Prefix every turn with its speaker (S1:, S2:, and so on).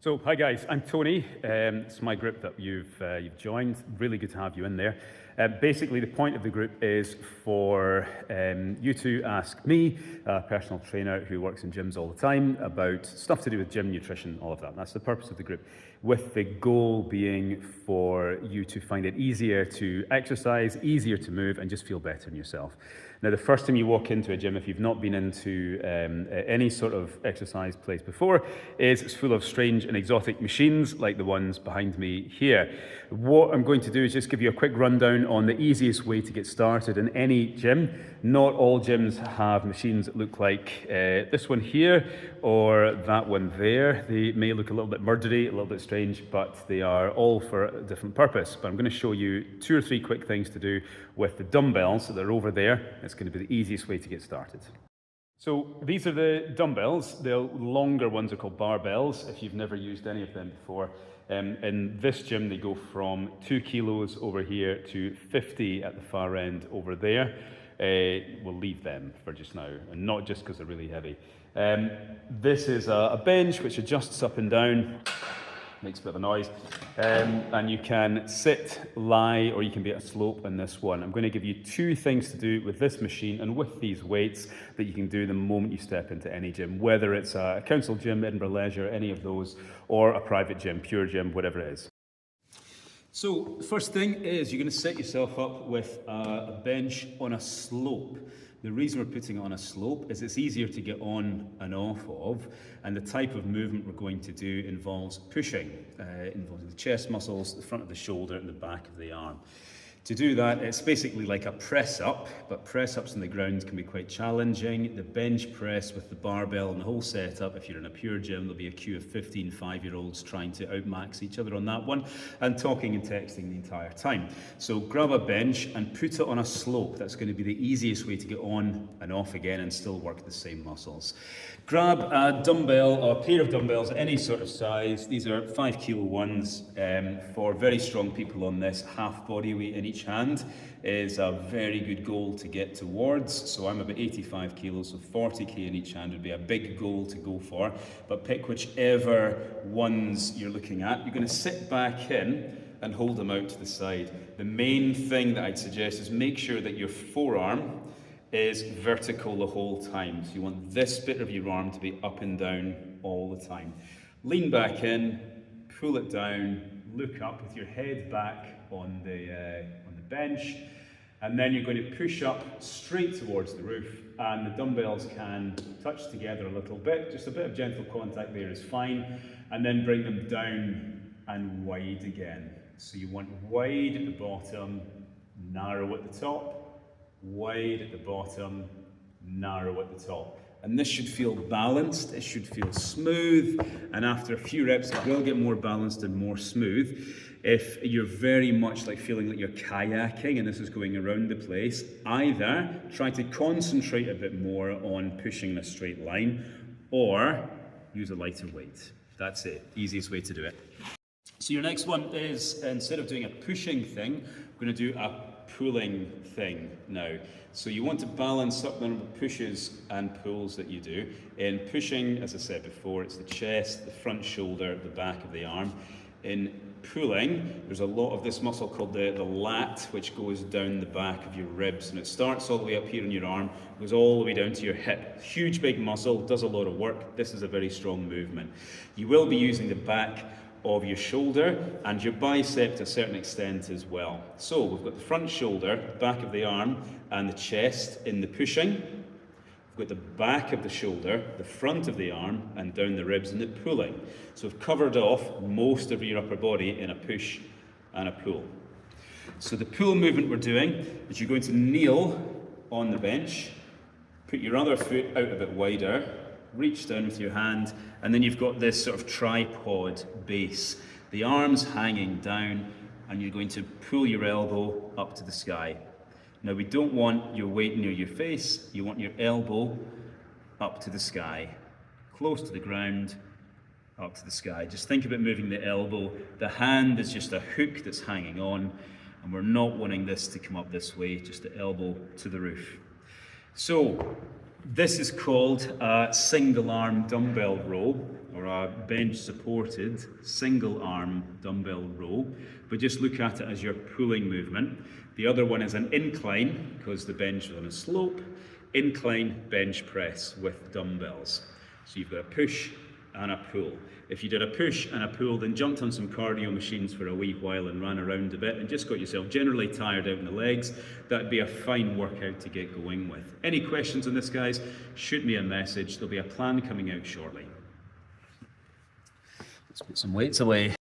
S1: So, hi guys, I'm Tony. It's my group that you've joined. Really good to have you in there. Basically, the point of the group is for you to ask me, a personal trainer who works in gyms all the time, about stuff to do with gym, nutrition, all of that. That's the purpose of the group, with the goal being for you to find it easier to exercise, easier to move, and just feel better in yourself. Now, the first time you walk into a gym, if you've not been into any sort of exercise place before, is it's full of strange and exotic machines like the ones behind me here. What I'm going to do is just give you a quick rundown on the easiest way to get started in any gym. Not all gyms have machines that look like this one here or that one there. They may look a little bit murdery, a little bit strange, but they are all for a different purpose. But I'm going to show you 2 or 3 quick things to do with the dumbbells that are over there. It's going to be the easiest way to get started. So these are the dumbbells. The longer ones are called barbells, if you've never used any of them before. In this gym, they go from 2 kilos over here to 50 at the far end over there. We'll leave them for just now, and not just because they're really heavy. This is a bench which adjusts up and down. Makes a bit of a noise. And you can sit, lie, or you can be at a slope in this one. I'm going to give you 2 things to do with this machine and with these weights that you can do the moment you step into any gym, whether it's a council gym, Edinburgh Leisure, any of those, or a private gym, Pure Gym, whatever it is. So the first thing is you're going to set yourself up with a bench on a slope. The reason we're putting it on a slope is it's easier to get on and off of, and the type of movement we're going to do involves pushing. It involves the chest muscles, the front of the shoulder, and the back of the arm. To do that, it's basically like a press-up, but press-ups on the ground can be quite challenging. The bench press with the barbell and the whole setup, if you're in a Pure Gym, there'll be a queue of 15 5-year-olds trying to outmax each other on that one, and talking and texting the entire time. So grab a bench and put it on a slope. That's going to be the easiest way to get on and off again and still work the same muscles. Grab a dumbbell or a pair of dumbbells, any sort of size. These are 5 kilo ones. For very strong people on this, half body weight in each hand is a very good goal to get towards. So I'm about 85 kilos, so 40k in each hand would be a big goal to go for. But pick whichever ones you're looking at. You're going to sit back in and hold them out to the side. The main thing that I'd suggest is make sure that your forearm is vertical the whole time. So you want this bit of your arm to be up and down all the time. Lean back in, pull it down, look up with your head back on the bench, and then you're going to push up straight towards the roof, and the dumbbells can touch together a little bit. Just a bit of gentle contact there is fine, and then bring them down and wide again. So you want wide at the bottom, narrow at the top, wide at the bottom, narrow at the top. And this should feel balanced, it should feel smooth, and after a few reps it will get more balanced and more smooth. If you're very much like feeling like you're kayaking and this is going around the place, either try to concentrate a bit more on pushing in a straight line, or use a lighter weight. That's it, easiest way to do it. So your next one is, instead of doing a pushing thing, we're going to do a pulling thing now. So you want to balance up the number of pushes and pulls that you do. In pushing, as I said before, it's the chest, the front shoulder, the back of the arm. In pulling, there's a lot of this muscle called the lat, which goes down the back of your ribs, and it starts all the way up here in your arm, goes all the way down to your hip. Huge big muscle, does a lot of work. This is a very strong movement. You will be using the back of your shoulder and your bicep to a certain extent as well. So we've got the front shoulder, back of the arm, and the chest in the pushing. We've got the back of the shoulder, the front of the arm, and down the ribs in the pulling. So we've covered off most of your upper body in a push and a pull. So the pull movement we're doing is you're going to kneel on the bench, put your other foot out a bit wider, reach down with your hand, and then you've got this sort of tripod base. The arms hanging down, and you're going to pull your elbow up to the sky. Now we don't want your weight near your face, you want your elbow up to the sky, close to the ground, up to the sky. Just think about moving the elbow. The hand is just a hook that's hanging on, and we're not wanting this to come up this way, just the elbow to the roof. So This is called a single arm dumbbell row, or a bench supported single arm dumbbell row, but just look at it as your pulling movement. The other one is an incline, because the bench is on a slope, incline bench press with dumbbells. So you've got a push and a pull. If you did a push and a pull, then jumped on some cardio machines for a wee while and ran around a bit and just got yourself generally tired out in the legs, that'd be a fine workout to get going with. Any questions on this, guys? Shoot me a message. There'll be a plan coming out shortly.
S2: Let's put some weights away.